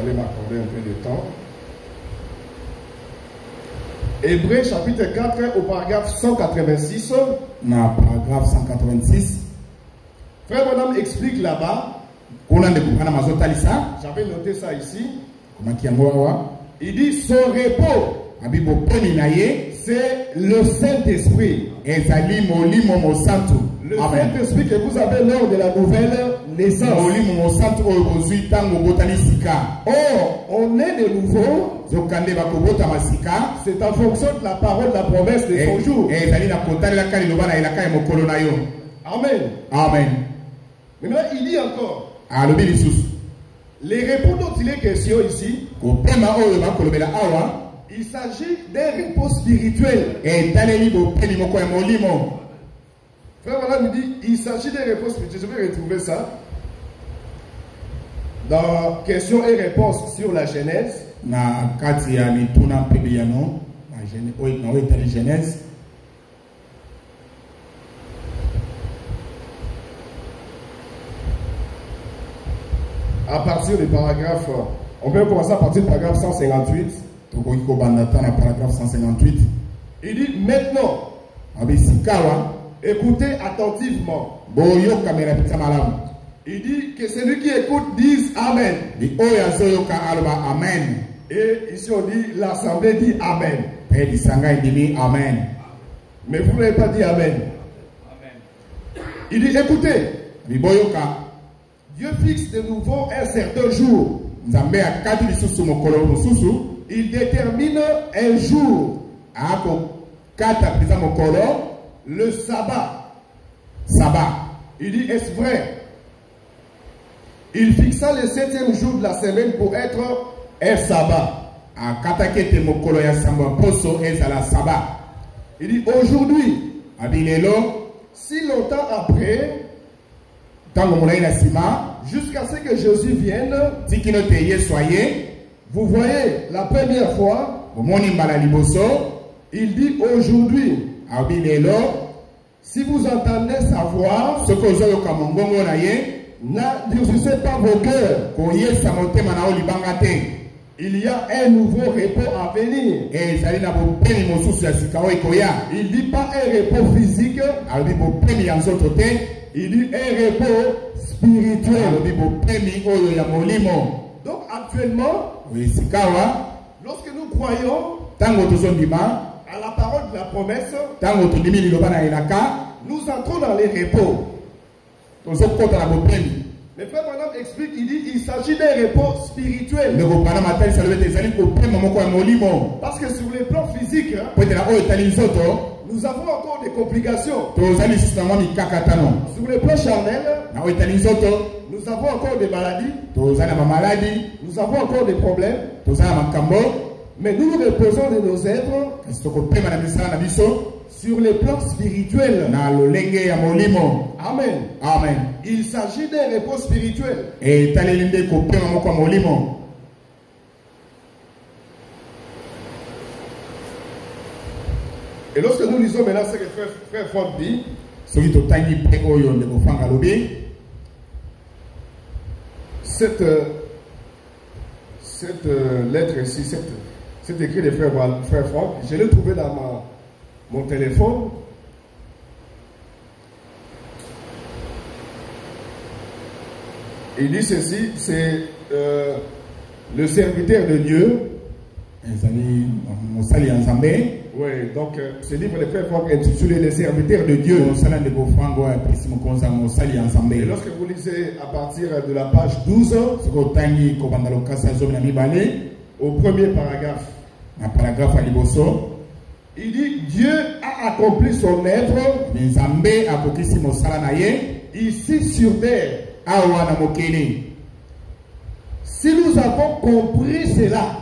allez m'accorder un peu de temps. Hébreux chapitre 4 au paragraphe 186. Na paragraphe 186. Frère Madame explique là-bas. J'avais noté ça ici. Il dit son repos, c'est le Saint-Esprit. Le Saint-Esprit que vous avez lors de la nouvelle naissance. Or, on est de nouveau. C'est en fonction de la parole, de la promesse de son jour. Amen. Amen. Maintenant, il dit encore. Les repos dont il est question ici, il s'agit d'un repos spirituel. Frère Madame me dit, il s'agit d'un repos spirituel. Je vais retrouver ça dans questions et réponses sur la Genèse. À partir du paragraphe, on peut commencer à partir du paragraphe 158. Il dit maintenant, écoutez attentivement. Il dit que celui qui écoute dise Amen. Et ici on dit, l'assemblée dit Amen. Mais vous n'avez pas dit Amen. Il dit écoutez. Dieu fixe de nouveau un certain jour. Il détermine un jour. Le sabbat. Il dit, est-ce vrai? Il fixa le 7e jour de la semaine pour être un sabbat. Il dit, aujourd'hui, si longtemps après, jusqu'à ce que Jésus vienne, vous voyez, la première fois, il dit aujourd'hui, si vous entendez sa voix, n'endurcissez pas vos cœurs. Il y a un nouveau repos à venir. Il ne dit pas un repos physique. Il dit un repos spirituel. Donc actuellement, lorsque nous croyons à la parole de la promesse, nous entrons dans les repos. Le frère Madame explique, il dit il s'agit d'un repos spirituel. Parce que sur le plan physique, nous avons encore des complications. Sur le plan charnel, nous avons encore des maladies. Nous avons encore des problèmes. Mais nous nous reposons de nos êtres sur le plan spirituel. Amen. Amen. Il s'agit d'un repos spirituel. Et lorsque nous lisons maintenant ce que frère Franck dit, cette lettre ici, cet écrit de frère Franck, je l'ai trouvé dans mon téléphone. Il dit ceci, c'est le serviteur de Dieu. Oui, donc ce livre de frère Franck est intitulé Les serviteurs de Dieu. Et lorsque vous lisez à partir de la page 12, au premier paragraphe, il dit Dieu a accompli son œuvre ici sur terre. Si nous avons compris cela,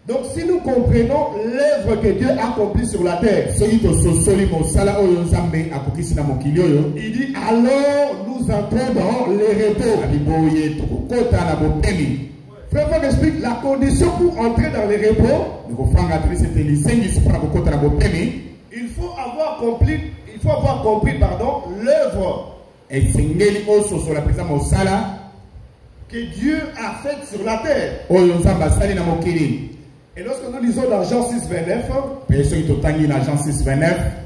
donc si nous comprenons l'œuvre que Dieu a accomplie sur la terre, il dit alors nous entrons dans les repos. Frère Franck explique la condition pour entrer dans les repos. Il faut avoir compris l'œuvre que Dieu a faites sur la terre. Et lorsque nous lisons dans Jean 6,29,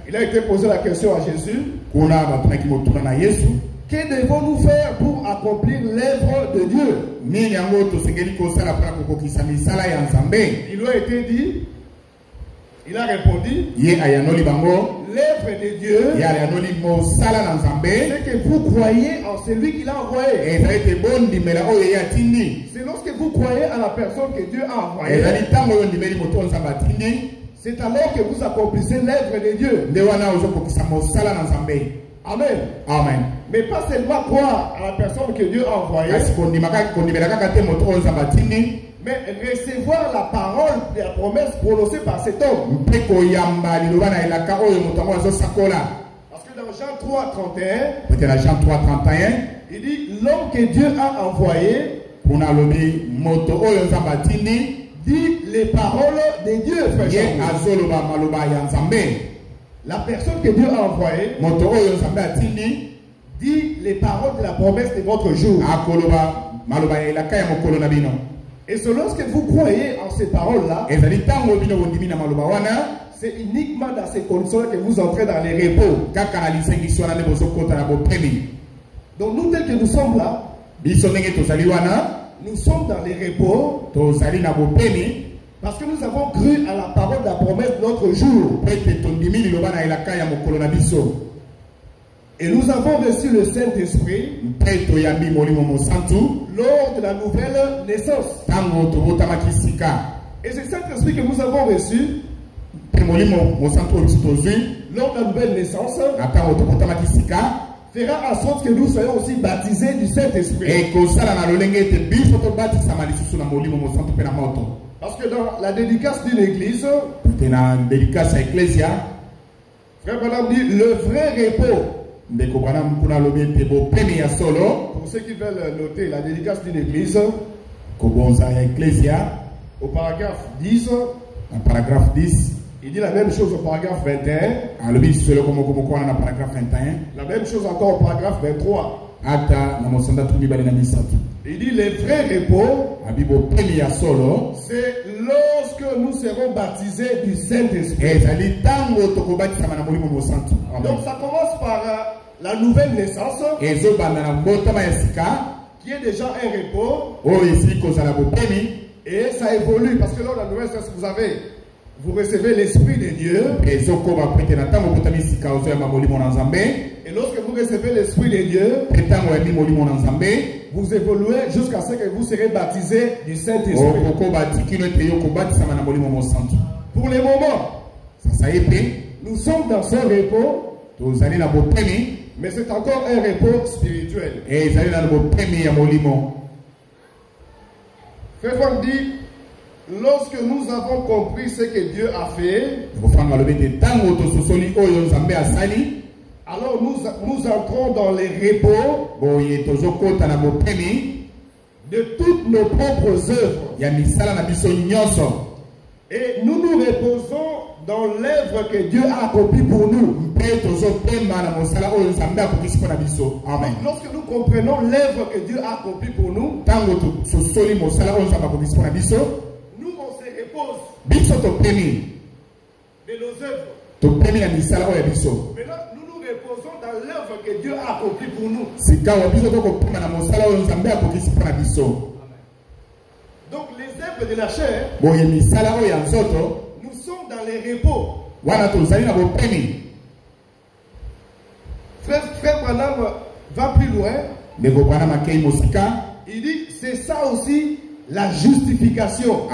il a été posé la question à Jésus. Que devons-nous faire pour accomplir l'œuvre de Dieu? Il lui a été dit, il a répondu, l'œuvre de Dieu, c'est que vous croyez en celui qu'il a envoyé. C'est lorsque vous croyez à la personne que Dieu a envoyée, c'est alors que vous accomplissez l'œuvre de Dieu. Amen. Amen. Mais pas seulement croire à la personne que Dieu a envoyée, mais recevoir la parole de la promesse prononcée par cet homme. Parce que dans Jean 3,31, il dit l'homme que Dieu a envoyé dit les paroles de Dieu. La personne que Dieu a envoyée dit les paroles de la promesse de votre jour. Et c'est lorsque vous croyez en ces paroles-là, c'est uniquement dans ces conditions que vous entrez dans les repos. Donc nous, tels que nous sommes là, nous sommes dans les repos parce que nous avons cru à la parole de la promesse de notre jour. Et nous avons reçu le Saint-Esprit lors de la nouvelle naissance. Et ce Saint-Esprit que nous avons reçu lors de la nouvelle naissance fera en sorte que nous soyons aussi baptisés du Saint-Esprit. Parce que dans la dédicace d'une église, Frère Branham dit le vrai repos. Pour ceux qui veulent noter la dédicace d'une église, au paragraphe 10, il dit la même chose au paragraphe 21. La même chose encore au paragraphe 23. Il dit le vrai repos, c'est lorsque nous serons baptisés du Saint-Esprit. Donc ça commence par la nouvelle naissance, qui est déjà un repos. Et ça évolue parce que lors de la nouvelle naissance, vous recevez l'Esprit de Dieu. Et lorsque vous recevez l'Esprit de Dieu, vous évoluez jusqu'à ce que vous serez baptisés du Saint-Esprit. Pour le moment, nous sommes dans ce repos, mais c'est encore un repos spirituel. Frère Franck dit, lorsque nous avons compris ce que Dieu a fait, alors nous entrons dans les repos de toutes nos propres œuvres. Et nous nous reposons dans l'œuvre que Dieu a accomplie pour nous. Amen. Lorsque nous comprenons l'œuvre que Dieu a accomplie pour nous, nous on se repose de nos œuvres. Maintenant, nous nous reposons dans l'œuvre que Dieu a accomplie pour nous. Donc les œuvres de la chair, nous sommes dans les repos. Frère Branham va plus loin. Il dit c'est ça aussi la justification.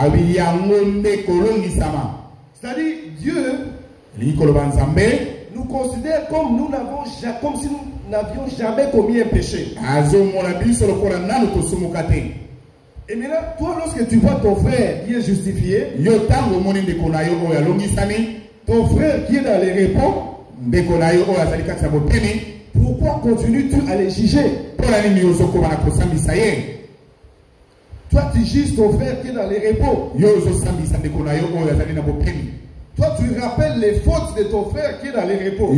C'est-à-dire Dieu nous considère comme si nous n'avions jamais commis un péché. Et maintenant, toi, lorsque tu vois ton frère qui est justifié, ton frère qui est dans les repos, pourquoi continues-tu à les juger? Toi, tu juges ton frère qui est dans les repos. Toi, tu rappelles les fautes de ton frère qui est dans les repos.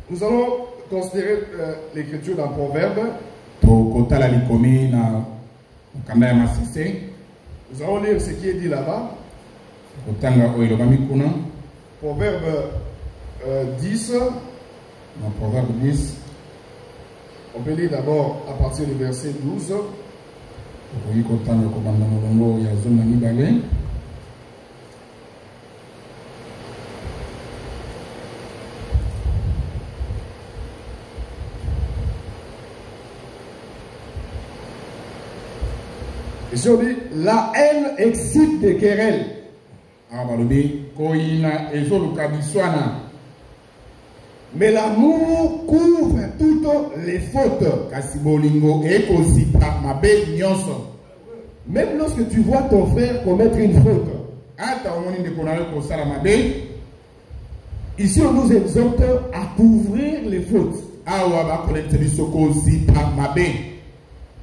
Nous allons considérer l'écriture dans Proverbe. Nous allons lire ce qui est dit là-bas. Proverbe 10. Proverbe 10. On peut lire d'abord à partir du verset 12. Ici on dit, la haine excite des querelles. Mais l'amour couvre toutes les fautes. Même lorsque tu vois ton frère commettre une faute, ici on nous exhorte à couvrir les fautes.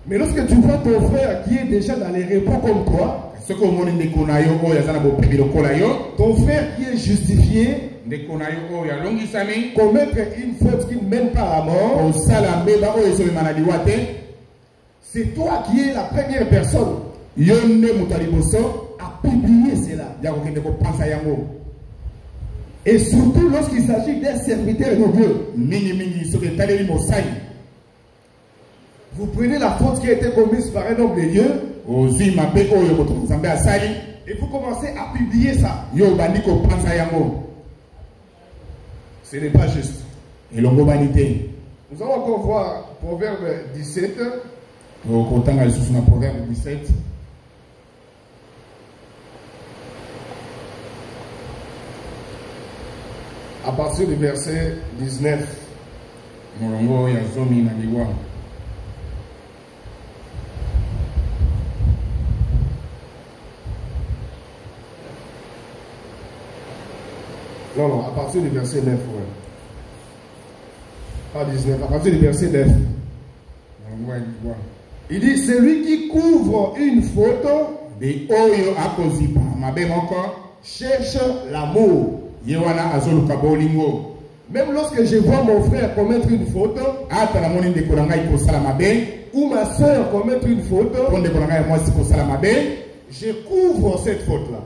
Mais lorsque tu vois ton frère qui est déjà dans les repos comme toi, ton frère qui est justifié, commettre une faute qui ne mène pas à la mort, c'est toi qui es la première personne à publier cela. Et surtout lorsqu'il s'agit d'un serviteur de Dieu. Vous prenez la faute qui a été commise par un homme de Dieu et vous commencez à publier ça. Ce n'est pas juste. Nous allons encore voir Proverbe 17. À partir du verset 19. Non, à partir du verset 9. Ouais. Pas 19, à partir du verset 9. Il dit, celui qui couvre une faute cherche l'amour. Même lorsque je vois mon frère commettre une faute, ou ma soeur commettre une faute, je couvre cette faute-là.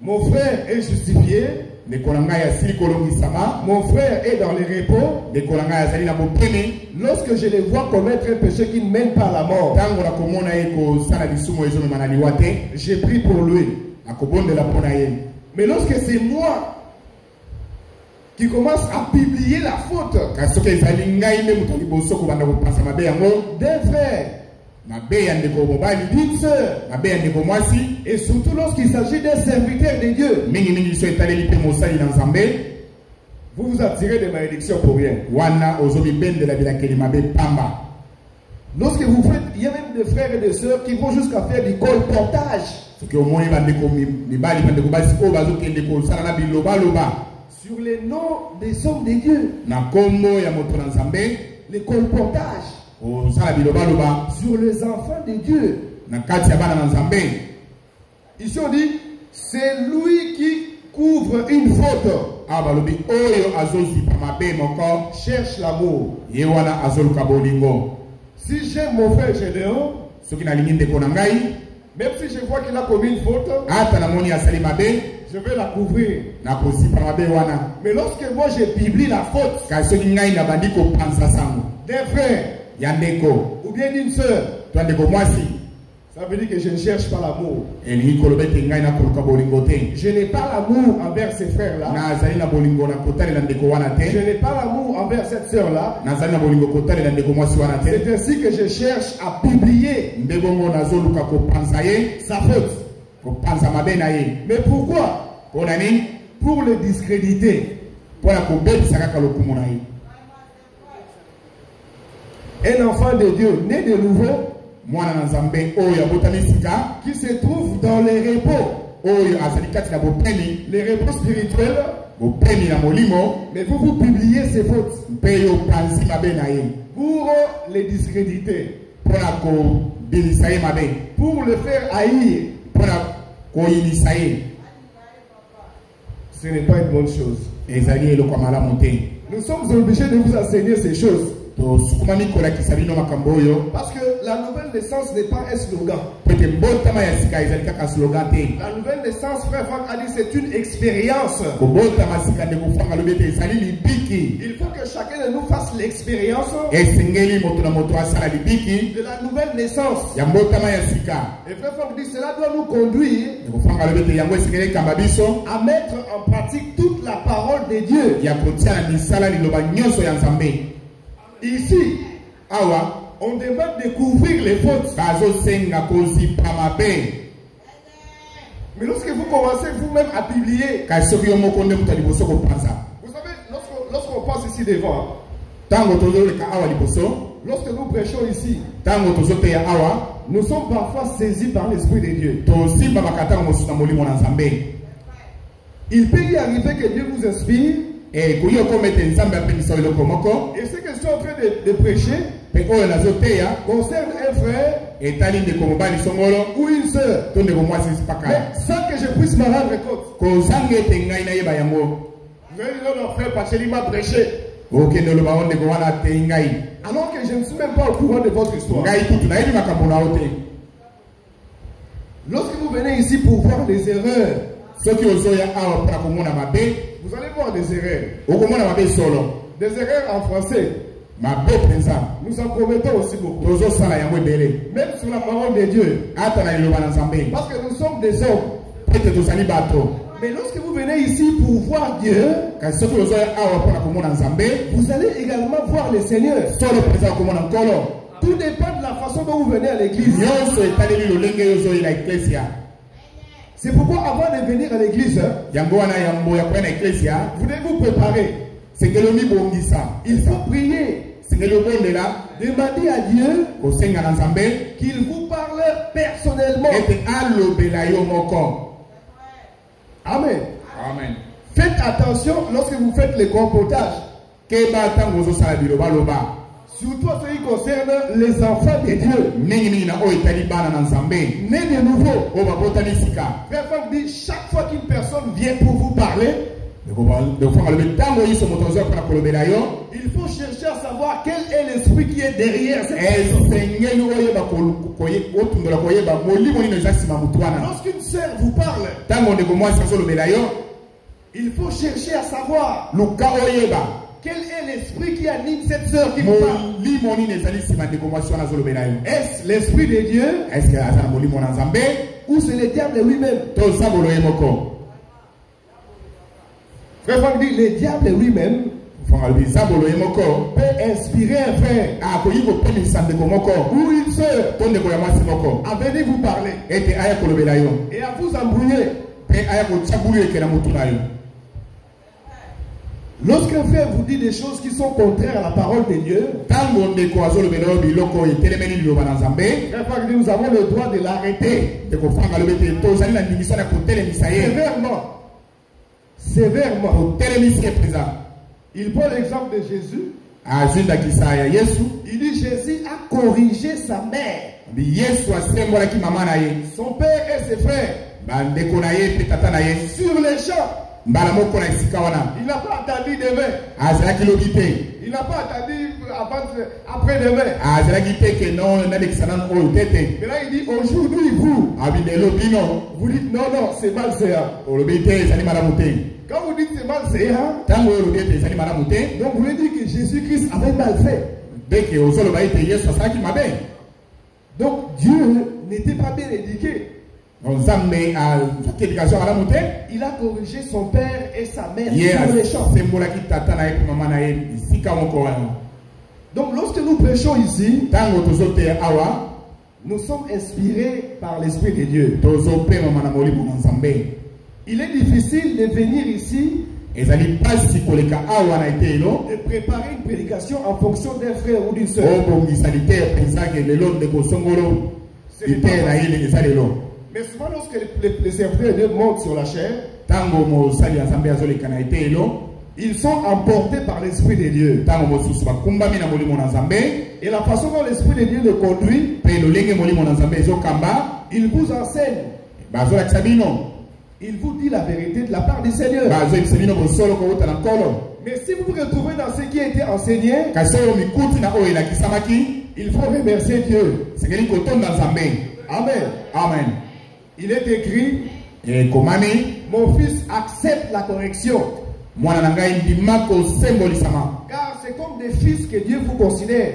Mon frère est justifié. Mon frère est dans les repos. Lorsque je les vois commettre un péché qui ne mène pas à la mort, j'ai pris pour lui. Mais lorsque c'est moi qui commence à publier la faute d'un frère, d'une sœur, et surtout lorsqu'il s'agit d'un serviteur de Dieu, vous vous attirez des malédictions pour rien. Lorsque vous faites, il y a même des frères et des sœurs qui vont jusqu'à faire du colportage sur les noms des hommes de Dieu. Les colportages sur les enfants de Dieu. Ici on dit, c'est lui qui couvre une faute. Cherche l'amour. Si j'aime mon frère Gédéon, même si je vois qu'il a commis une faute, je vais la couvrir. Mais lorsque moi je publie la faute d'un frère ou bien d'une soeur, ça veut dire que je ne cherche pas l'amour. Je n'ai pas l'amour envers ces frères-là. Je n'ai pas l'amour envers cette sœur-là. C'est ainsi que je cherche à publier sa faute. Mais pourquoi? Pour le discréditer. Un enfant de Dieu né de nouveau qui se trouve dans les repos, les repos spirituels, mais vous publiez ces fautes pour les discréditer, pour le faire haïr. Ce n'est pas une bonne chose. Nous sommes obligés de vous enseigner ces choses. Parce que la nouvelle naissance n'est pas un slogan. La nouvelle naissance, frère Franck a dit, c'est une expérience. Il faut que chacun de nous fasse l'expérience de la nouvelle naissance. Et frère Franck dit, cela doit nous conduire à mettre en pratique toute la parole de Dieu. Ici, on demande de couvrir les fautes. Mais lorsque vous commencez vous-même à publier, vous savez, lorsqu'on passe ici devant, lorsque nous prêchons ici, nous sommes parfois saisis par l'Esprit de Dieu. Il peut y arriver que Dieu vous inspire. Et ce que je suis en train de prêcher concerne un frère ou une soeur. Mais sans que je puisse me rendre compte. Vous allez dire, non, frère, parce qu'il m'a prêché. Alors que je ne suis même pas au courant de votre histoire. Lorsque vous venez ici pour voir des erreurs, vous allez voir des erreurs. Des erreurs en français. Nous en commettons aussi beaucoup. Même sur la parole de Dieu. Parce que nous sommes des hommes. Mais lorsque vous venez ici pour voir Dieu, vous allez également voir le Seigneur. Tout dépend de la façon dont vous venez à l'église. C'est pourquoi avant de venir à l'église, vous devez vous préparer. Il faut prier. Demander à Dieu qu'il vous parle personnellement. Amen. Amen. Faites attention lorsque vous faites les compotages. Surtout en ce qui concerne les enfants de Dieu. Nés de nouveau. Frère Franck dit, chaque fois qu'une personne vient pour vous parler, il faut chercher à savoir quel est l'esprit qui est derrière cette personne. Lorsqu'une sœur vous parle, il faut chercher à savoir quel est l'esprit qui anime cette sœur qui vous parle. Est-ce l'esprit de Dieu ou c'est le diable lui-même? Frère Franck dit, le diable lui-même peut inspirer un frère ou une sœur à venir vous parler et à vous embrouiller. Lorsqu'un frère vous dit des choses qui sont contraires à la parole de Dieu, frère Franck dit, nous avons le droit de l'arrêter sévèrement. Il prend l'exemple de Jésus. Il dit, Jésus a corrigé sa mère, son père et ses frères sur les champs. Il n'a pas attendu demain. Il n'a pas attendu après demain. Mais là il dit, aujourd'hui vous dites non, c'est mal c'est. Quand vous dites c'est mal c'est, donc vous voulez dire que Jésus-Christ avait mal fait. Donc Dieu n'était pas bien éduqué. Il a corrigé son père et sa mère sur les champs. Donc lorsque nous prêchons ici, nous sommes inspirés par l'Esprit de Dieu. Il est difficile de venir ici et préparer une prédication en fonction d'un frère ou d'une soeur. Mais souvent lorsque les serviteurs de Dieu montent sur la chair, ils sont emportés par l'Esprit de Dieu. Et la façon dont l'Esprit de Dieu le conduit, il vous enseigne. Il vous dit la vérité de la part du Seigneur. Mais si vous vous retrouvez dans ce qui a été enseigné, il faut remercier Dieu. Amen. Amen. Il est écrit, mon fils accepte la correction. Car c'est comme des fils que Dieu vous considère.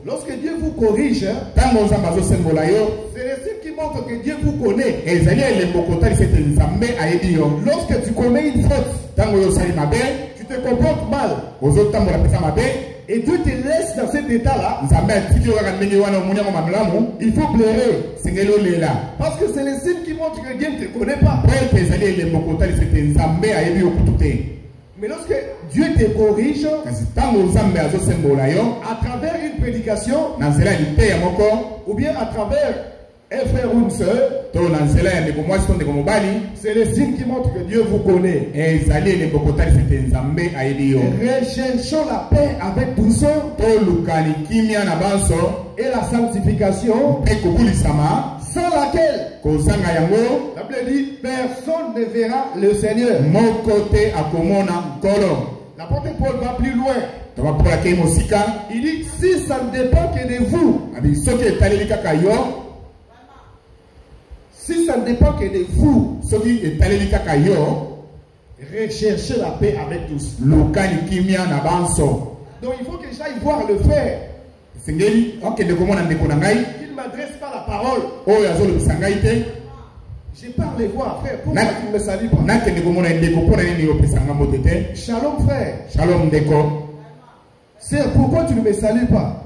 Lorsque Dieu vous corrige, c'est le signe qui montre que Dieu vous connaît. Lorsque tu commets une faute, tu te comportes mal, et Dieu te laisse dans cet état-là, il faut pleurer. Parce que c'est le signe qui montre que Dieu ne te connaît pas. Mais lorsque Dieu te corrige, à travers une prédication, ou bien à travers un frère ou une soeur, c'est le signe qui montre que Dieu vous connaît. Recherchons la paix avec douceur et la sanctification, sans laquelle, la Bible dit, personne ne verra le Seigneur. L'apôtre Paul va plus loin. Il dit, si ça ne dépend que de vous, si ça ne dépend que de vous, recherchez la paix avec tous. Donc il faut que j'aille voir le frère. Qu'il ne m'adresse pas la parole. J'ai pas les voix, frère. Pourquoi tu ne me salues pas? Shalom, frère. Shalom, sœur, pourquoi tu ne me salues pas?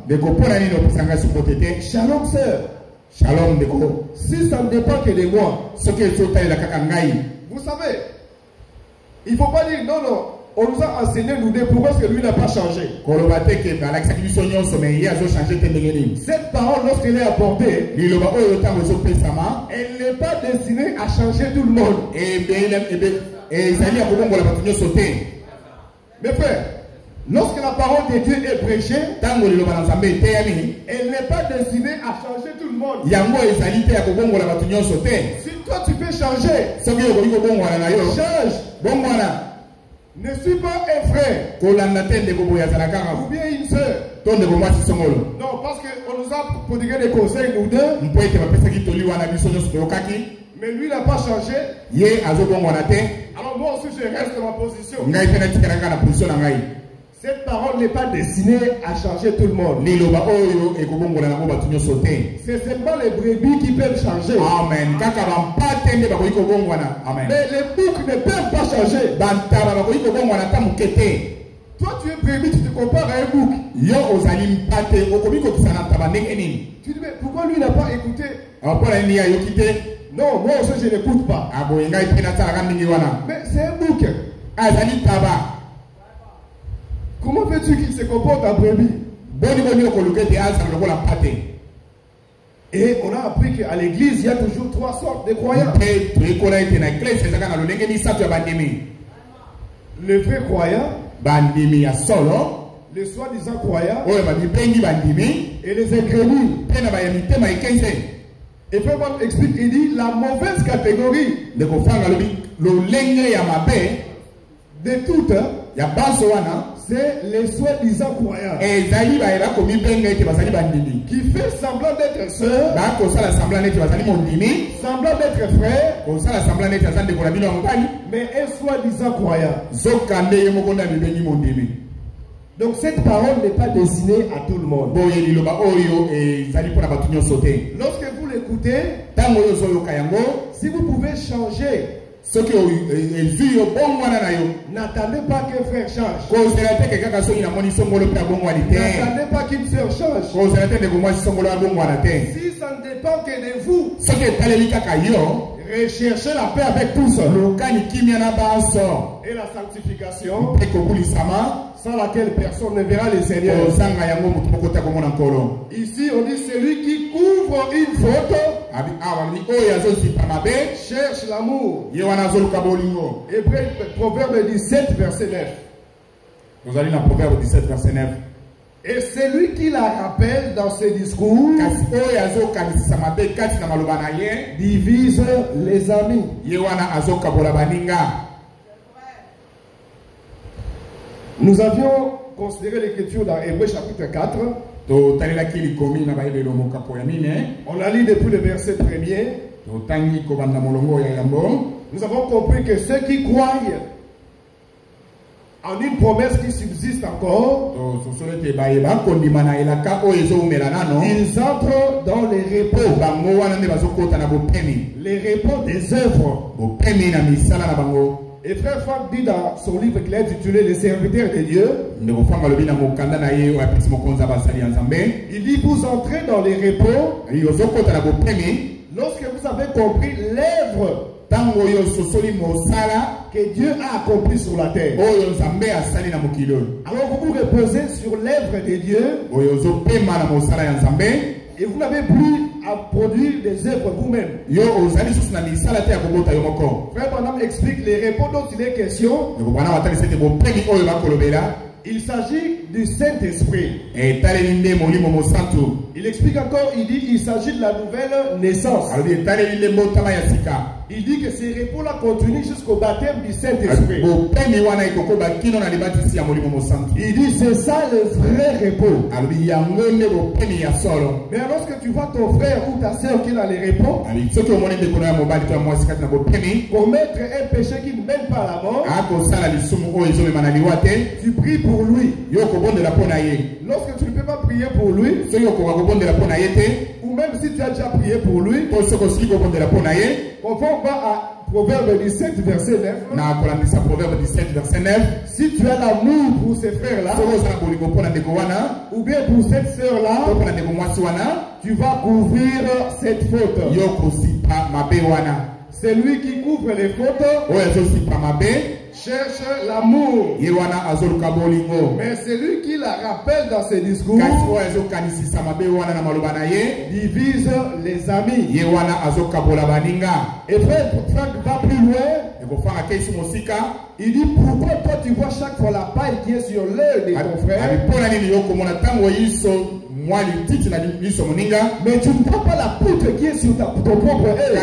Shalom, sœur. Shalom, si ça ne dépend que de moi. Vous savez, il ne faut pas dire non, non. On nous a enseigné nous deux, pourquoi est-ce que lui n'a pas changé? Cette parole, lorsqu'elle est apportée, elle n'est pas destinée à changer tout le monde. Mes frères, lorsque la parole de Dieu est prêchée, elle n'est pas destinée à changer tout le monde. Si toi tu peux changer, change. Ne suis pas un frère ou bien une soeur. Non, parce qu'on nous a prodigué des conseils, nous deux. Mais lui n'a pas changé. Alors moi aussi je reste dans ma position. Cette parole n'est pas destinée à changer tout le monde. C'est seulement les brebis qui peuvent changer. Amen. Mais les boucs ne peuvent pas changer. Toi tu es brebis, tu te compares à un bouc. Tu dis mais pourquoi lui n'a pas écouté? Non, moi aussi je n'écoute pas. Mais c'est un bouc. Comment veux-tu qu'il se comporte en brebis? Et on a appris qu'à l'église, il y a toujours 3 sortes de croyants. Le vrai croyant, les soi-disant croyants, et les incrédules. Et Frère Bob explique, il dit, la mauvaise catégorie de toutes, c'est les soi-disant croyants qui fait semblant d'être sœur, semblant d'être frère, mais un soi-disant croyant. Donc cette parole n'est pas destinée à tout le monde. Lorsque vous l'écoutez, si vous pouvez changer, n'attendez pas qu'un frère change. N'attendez pas qu'une sœur change. Si ça ne dépend que de vous, recherchez la paix avec tous. Et la sanctification, sans laquelle personne ne verra le Seigneur. Ici on dit celui qui couvre une faute cherche l'amour. Hébreux, Proverbe 17 verset 9. Vous allez dans Proverbe 17 verset 9. Et celui qui la rappelle dans ses discours divise les amis. Nous avions considéré l'écriture dans Hébreux chapitre 4. On a lu depuis le verset 1er. Nous avons compris que ceux qui croient en une promesse qui subsiste encore, ils entrent dans les repos. Les repos des œuvres. Et frère Franck dit dans son livre qu'il a intitulé Les serviteurs de Dieu, il dit vous entrez dans les repos lorsque vous avez compris l'œuvre que Dieu a accompli sur la terre. Alors vous vous reposez sur l'œuvre de Dieu et vous n'avez plus à produire des œuvres vous-même. Frère Branham explique les repos dont il est question. Il s'agit du Saint-Esprit. Il explique encore, il dit il s'agit de la nouvelle naissance. Il dit que ces repos-là continuent jusqu'au baptême du Saint-Esprit. Il dit c'est ça le vrai repos. Mais lorsque tu vois ton frère ou ta soeur qui est dans les repos, commettre un péché qui ne mène pas à la mort, tu pries pour lui. Lorsque tu ne peux pas prier pour lui, ou même si tu as déjà prié pour lui, conforme à Proverbe 17, verset 9. Si tu as l'amour pour ces frères-là, ou bien pour cette sœur-là, tu vas couvrir cette faute. C'est lui qui couvre les fautes. Cherche l'amour. Mais celui qui la rappelle dans ses discours divise les amis. Et frère Franck va plus loin. Il dit pourquoi toi tu vois chaque fois la paille qui est sur l'œil de ton frère, mais tu ne vois pas la poutre qui est sur ton propre œil.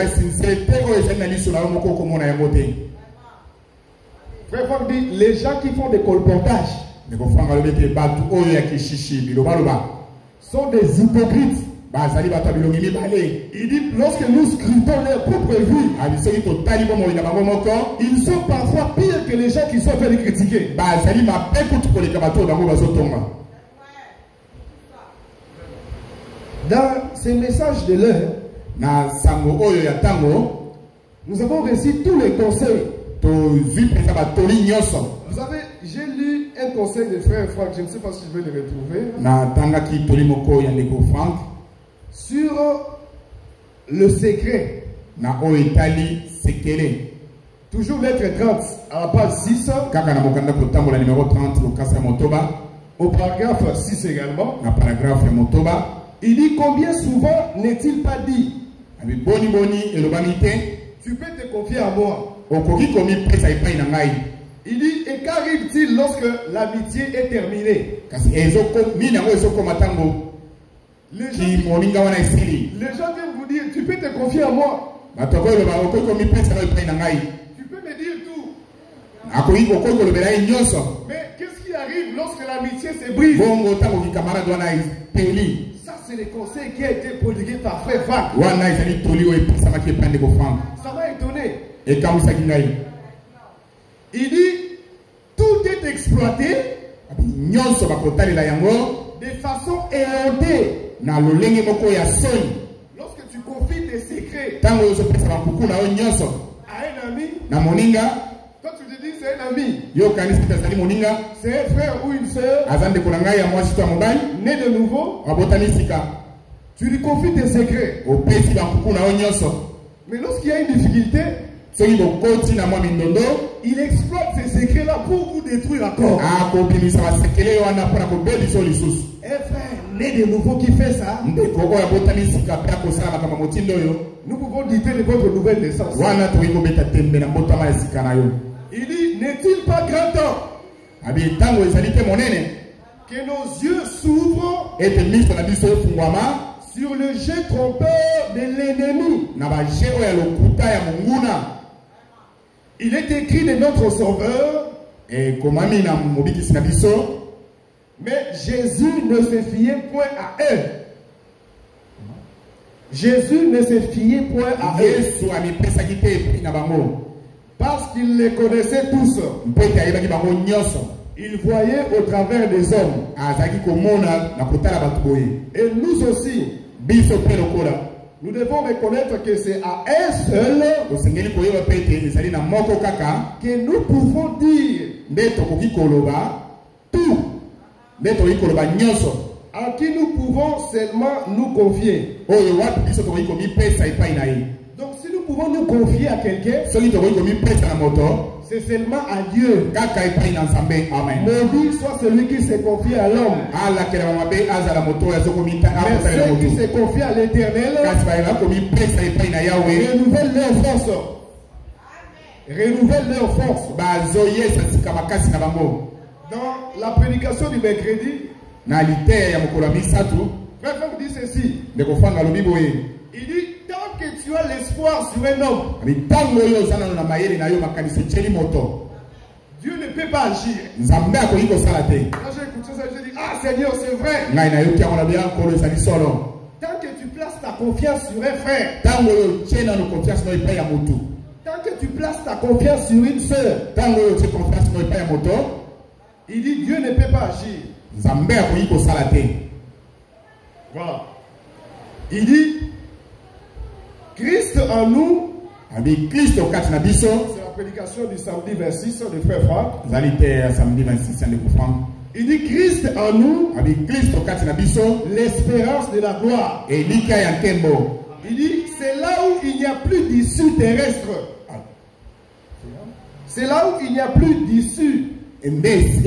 Frère Franck dit les gens qui font des colportages sont des hypocrites. Il dit lorsque nous scrutons leur propre vie, ils sont parfois pires que les gens qui sont fait les critiquer. Dans ces messages de l'heure, nous avons reçu tous les conseils. Vous savez, j'ai lu un conseil de frère Franck, je ne sais pas si je vais le retrouver, sur le secret. Toujours lettre 30 à la page 6. Au paragraphe 6 également. Il dit combien souvent n'est-il pas dit tu peux te confier à moi. Il dit et qu'arrive-t-il lorsque l'amitié est terminée? Les gens viennent vous dire tu peux te confier à moi. Tu peux me dire tout. Mais qu'est-ce qui arrive lorsque l'amitié se brise? Ça c'est le conseil qui a été prodigué par frère Franck. Ça m'a étonné. Il dit tout est exploité de façon éhontée. Lorsque tu confies tes secrets à un ami, toi tu te dis c'est un ami, c'est un frère ou une soeur né de nouveau, tu lui confies tes secrets. Mais lorsqu'il y a une difficulté, il exploite ces secrets-là pour vous détruire encore. Un frère né de nouveau qui fait ça, nous pouvons douter de votre nouvelle naissance. Il dit, n'est-il pas grand temps que nos yeux s'ouvrent sur le jeu trompeur de l'ennemi? Il est écrit de notre Sauveur Et komami na mobiki sinabiso. Mais Jésus ne se fiait point à eux. Jésus ne se fiait point à eux. Parce qu'il les connaissait tous. Il voyait au travers des hommes. Et nous aussi, nous devons reconnaître que c'est à un seul que nous pouvons dire tout. À qui nous pouvons seulement nous confier. Donc si nous pouvons nous confier à quelqu'un, c'est seulement à Dieu. Maudit soit celui qui se confie à l'homme. Mais ceux qui se confient à l'Éternel renouvellent leur force. Renouvellent leur force. Dans la prédication du mercredi, frère dit ceci. Il dit, tant que tu as l'espoir sur un homme, Dieu ne peut pas agir. Quand j'ai écouté ça, j'ai dit, ah Seigneur, c'est vrai. Tant que tu places ta confiance sur un frère, tant que tu places ta confiance sur une soeur, il dit, Dieu ne peut pas agir. Voilà. Il dit, Christ en nous. C'est la prédication du samedi 26 de Frère Franck. Il dit, Christ en nous, l'espérance de la gloire. Il dit, c'est là où il n'y a plus d'issue terrestre. C'est là où il n'y a plus d'issue. Il dit,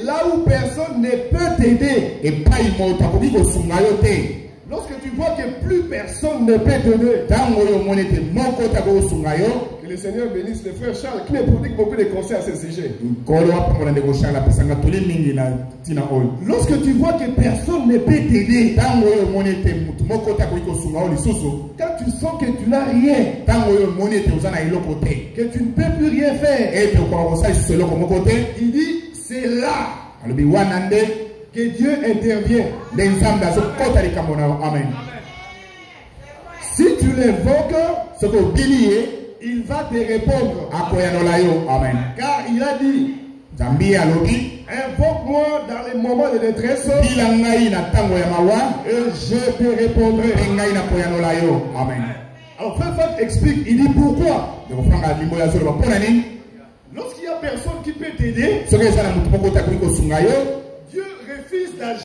là où personne ne peut t'aider. Lorsque tu vois que plus personne ne peut t'aider, que le Seigneur bénisse le frère Charles qui me prodigue beaucoup de conseils à ce sujet. Lorsque tu vois que personne ne peut t'aider, quand tu sens que tu n'as rien, que tu ne peux plus rien faire, il dit, c'est là que Dieu intervient. Amen. Si tu l'invoques, il va te répondre. Amen. Car il a dit, invoque-moi dans les moments de détresse et je te répondrai. Amen. Alors Frère Franck explique, il dit pourquoi. Lorsqu'il n'y a personne qui peut t'aider, Dieu refuse d'agir.